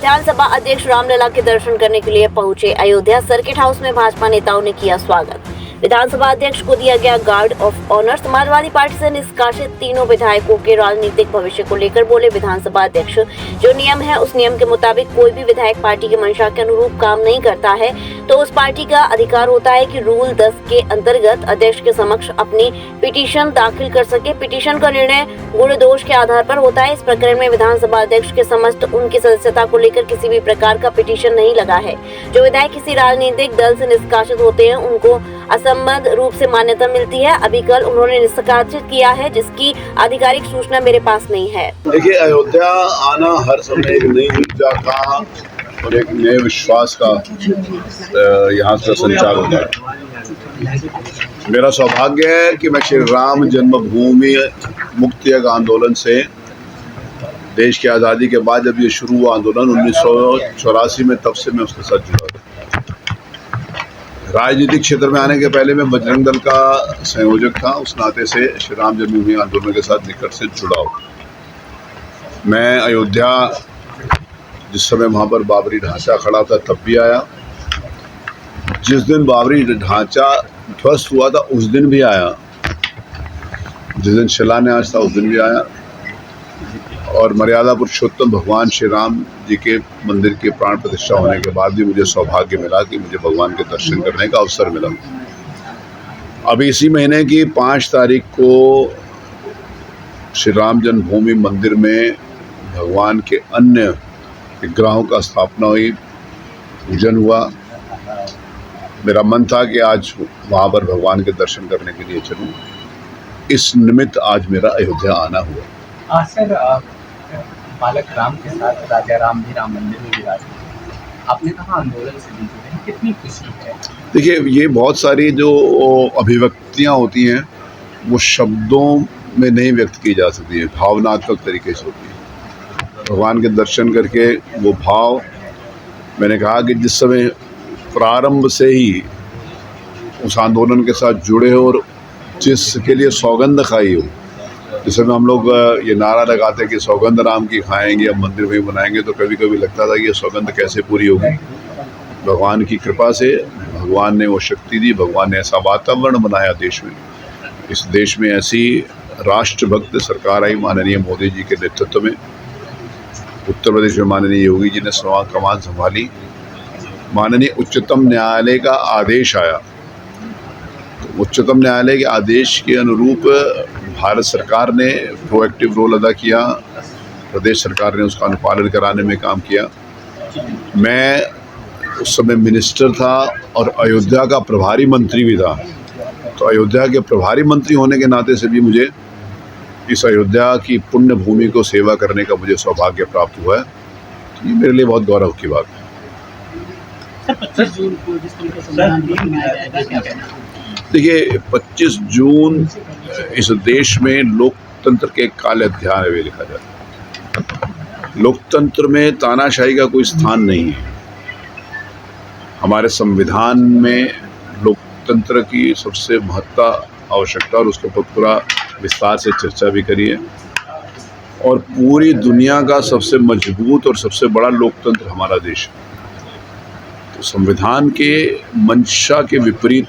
विधानसभा अध्यक्ष रामलला के दर्शन करने के लिए पहुंचे अयोध्या सर्किट हाउस में भाजपा नेताओं ने किया स्वागत। विधानसभा अध्यक्ष को दिया गया guard of honour. Samajwadi Party से निष्कासित तीनों विधायकों के राजनीतिक भविष्य को लेकर बोले विधानसभा अध्यक्ष, जो नियम है उस नियम के मुताबिक कोई भी विधायक पार्टी की मंशा के अनुरूप काम नहीं करता है तो उस पार्टी का अधिकार होता है कि रूल 10 के अंतर्गत अध्यक्ष के समक्ष अपनी पिटीशन दाखिल कर सके। पिटीशन का निर्णय गुण दोष के आधार पर होता है। इस प्रकरण में विधानसभा अध्यक्ष के समस्त उनकी सदस्यता को लेकर किसी भी प्रकार का पिटीशन नहीं लगा है। जो विधायक किसी राजनीतिक दल से निष्कासित होते हैं उनको असंबद्ध रूप से मान्यता मिलती है। अभी कल उन्होंने निष्कासित किया है जिसकी आधिकारिक सूचना मेरे पास नहीं है। देखिए, अयोध्या आना हर समय एक नई ऊर्जा का और एक नए विश्वास का यहाँ से संचार होता है। मेरा सौभाग्य है कि मैं श्री राम जन्मभूमि मुक्ति आंदोलन से देश की आज़ादी के बाद जब ये शुरू हुआ आंदोलन 1984 में, तब से मैं उसके साथ जुड़ा था। राजनीतिक क्षेत्र में आने के पहले मैं बजरंग दल का संयोजक था। उस नाते से श्री राम जन्मभूमि आंदोलन के साथ निकट से जुड़ा हूँ। मैं अयोध्या जिस समय वहाँ पर बाबरी ढांचा खड़ा था तब भी आया, जिस दिन बाबरी ढांचा ध्वस्त हुआ था उस दिन भी आया, जिस दिन शिलान्यास था उस दिन भी आया, और मर्यादा पुरुषोत्तम भगवान श्री राम जी के मंदिर की प्राण प्रतिष्ठा होने के बाद भी मुझे सौभाग्य मिला कि मुझे भगवान के दर्शन करने का अवसर मिला। अभी इसी महीने की 5 तारीख को श्री राम जन्मभूमि मंदिर में भगवान के अन्य विग्रहों का स्थापना हुई, पूजन हुआ। मेरा मन था कि आज वहाँ पर भगवान के दर्शन करने के लिए चलूँ। इस निमित्त आज मेरा अयोध्या आना हुआ। सर, बालक राम के साथ राजा राम भी राम मंदिर में विराज हैं। आपने कहा आंदोलन से भी जुड़े हैं, कितनी खुशी है? देखिए, ये बहुत सारी जो अभिव्यक्तियाँ होती हैं वो शब्दों में नहीं व्यक्त की जा सकती है, भावनात्मक तरीके से होती है। भगवान के दर्शन करके वो भाव, मैंने कहा कि जिस समय प्रारंभ से ही उस आंदोलन के साथ जुड़े हो और जिसके लिए सौगंध खाई हो, जिस समय हम लोग ये नारा लगाते कि सौगंध राम की खाएंगे, हम मंदिर में बनाएंगे, तो कभी कभी लगता था कि ये सौगंध कैसे पूरी होगी। भगवान की कृपा से भगवान ने वो शक्ति दी, भगवान ने ऐसा वातावरण बनाया देश में। इस देश में ऐसी राष्ट्रभक्त सरकार आई माननीय मोदी जी के नेतृत्व में। उत्तर प्रदेश में माननीय योगी जी ने कमान संभाली। माननीय उच्चतम न्यायालय का आदेश आया, तो उच्चतम न्यायालय के आदेश के अनुरूप भारत सरकार ने प्रोएक्टिव रोल अदा किया, प्रदेश सरकार ने उसका अनुपालन कराने में काम किया। मैं उस समय मिनिस्टर था और अयोध्या का प्रभारी मंत्री भी था, तो अयोध्या के प्रभारी मंत्री होने के नाते से भी मुझे इस अयोध्या की पुण्य भूमि को सेवा करने का मुझे सौभाग्य प्राप्त हुआ है। तो ये मेरे लिए बहुत गौरव की बात है। देखिए, 25 जून इस देश में लोकतंत्र के काले अध्याय में लिखा जाता है। लोकतंत्र में तानाशाही का कोई स्थान नहीं है। हमारे संविधान में लोकतंत्र की सबसे महत्ता, आवश्यकता और उसके ऊपर पूरा विस्तार से चर्चा भी करी है। और पूरी दुनिया का सबसे मजबूत और सबसे बड़ा लोकतंत्र हमारा देश है। तो संविधान के मंशा के विपरीत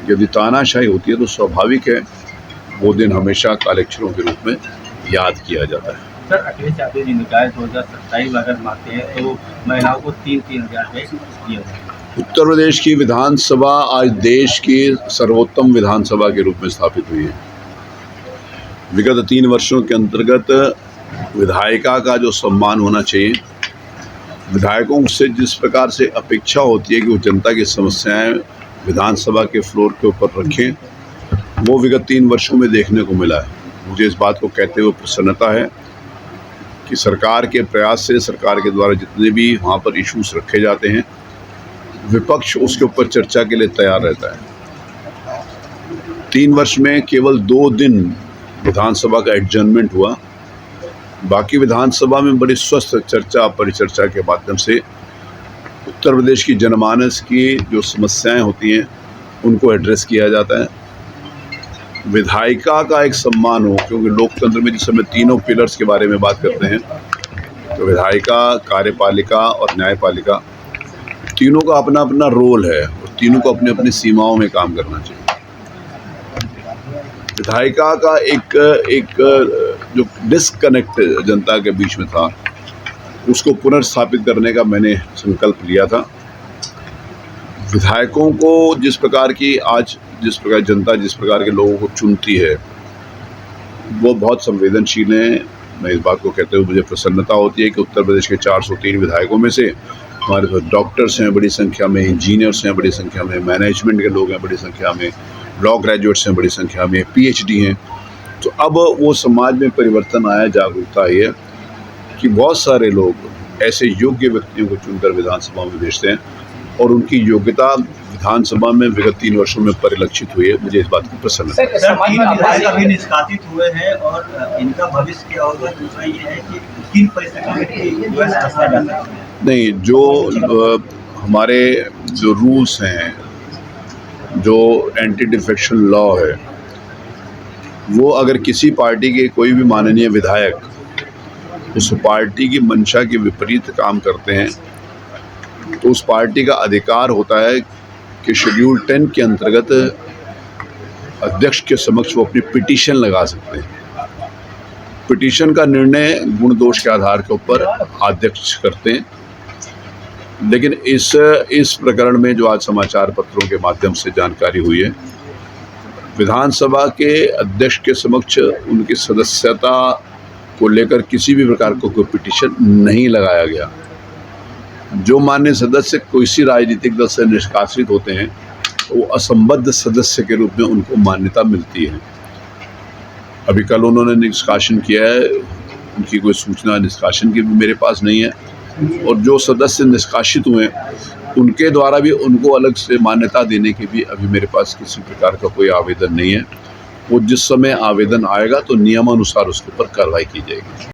यदि तानाशाही होती है तो स्वाभाविक है वो दिन हमेशा काले अक्षरों के रूप में याद किया जाता है। सर, अखिलेश यादव जी निकाय 2027 अगर मानते हैं तो महिलाओं को 3,000 दिया जाए। उत्तर प्रदेश की विधानसभा आज देश की सर्वोत्तम विधानसभा के रूप में स्थापित हुई है। विगत 3 वर्षों के अंतर्गत विधायिका का जो सम्मान होना चाहिए, विधायकों से जिस प्रकार से अपेक्षा होती है कि वो जनता की समस्याएं विधानसभा के फ्लोर के ऊपर रखें, वो विगत 3 वर्षों में देखने को मिला है। मुझे इस बात को कहते हुए प्रसन्नता है कि सरकार के प्रयास से, सरकार के द्वारा जितने भी वहाँ पर इश्यूज रखे जाते हैं, विपक्ष उसके ऊपर चर्चा के लिए तैयार रहता है। 3 वर्ष में केवल 2 दिन विधानसभा का एडजर्नमेंट हुआ, बाकी विधानसभा में बड़ी स्वस्थ चर्चा परिचर्चा के माध्यम से उत्तर प्रदेश की जनमानस की जो समस्याएं होती हैं उनको एड्रेस किया जाता है। विधायिका का एक सम्मान हो, क्योंकि लोकतंत्र में जिस समय तीनों पिलर्स के बारे में बात करते हैं विधायिका, कार्यपालिका और न्यायपालिका तीनों का अपना अपना रोल है और तीनों को अपनी अपनी सीमाओं में काम करना चाहिए। विधायिका का एक जो डिस्कनेक्ट जनता के बीच में था, उसको पुनर्स्थापित करने का मैंने संकल्प लिया था। विधायकों को जिस प्रकार जनता जिस प्रकार के लोगों को चुनती है, वो बहुत संवेदनशील हैं। मैं इस बात को कहते हुए मुझे प्रसन्नता होती है कि उत्तर प्रदेश के 403 विधायकों में से हमारे पास डॉक्टर्स हैं बड़ी संख्या में, इंजीनियर्स हैं बड़ी संख्या में, मैनेजमेंट के लोग हैं बड़ी संख्या में, लॉ ग्रेजुएट्स हैं बड़ी संख्या में, PhD हैं। तो अब वो समाज में परिवर्तन आया, जागरूकता आई है कि बहुत सारे लोग ऐसे योग्य व्यक्तियों को चुनकर विधानसभा में भेजते हैं और उनकी योग्यता विधानसभा में विगत 3 वर्षों में परिलक्षित हुई है। मुझे इस बात की प्रसन्नता है। सर, 3 विधायक अभी निष्कासित हुए हैं और इनका भविष्य क्या होगा? दूसरा ये है कि किन परिस्थितियों में व्यवस्था जा सकती है? नहीं, जो हमारे जो रूल्स हैं, जो एंटी डिफेक्शन लॉ है, वो अगर किसी पार्टी के कोई भी माननीय विधायक उस पार्टी की मंशा के विपरीत काम करते हैं तो उस पार्टी का अधिकार होता है कि शेड्यूल 10 के अंतर्गत अध्यक्ष के समक्ष वो अपनी पिटीशन लगा सकते हैं। पिटीशन का निर्णय गुण दोष के आधार के ऊपर अध्यक्ष करते हैं। लेकिन इस प्रकरण में जो आज समाचार पत्रों के माध्यम से जानकारी हुई है, विधानसभा के अध्यक्ष के समक्ष उनकी सदस्यता को लेकर किसी भी प्रकार को कोई पिटीशन नहीं लगाया गया। जो मान्य सदस्य किसी राजनीतिक दल से निष्कासित होते हैं वो असंबद्ध सदस्य के रूप में उनको मान्यता मिलती है। अभी कल उन्होंने निष्कासन किया है, उनकी कोई सूचना निष्कासन की भी मेरे पास नहीं है। और जो सदस्य निष्कासित हुए उनके द्वारा भी उनको अलग से मान्यता देने की भी अभी मेरे पास किसी प्रकार का कोई आवेदन नहीं है। वो जिस समय आवेदन आएगा तो नियमानुसार उसके ऊपर कार्रवाई की जाएगी।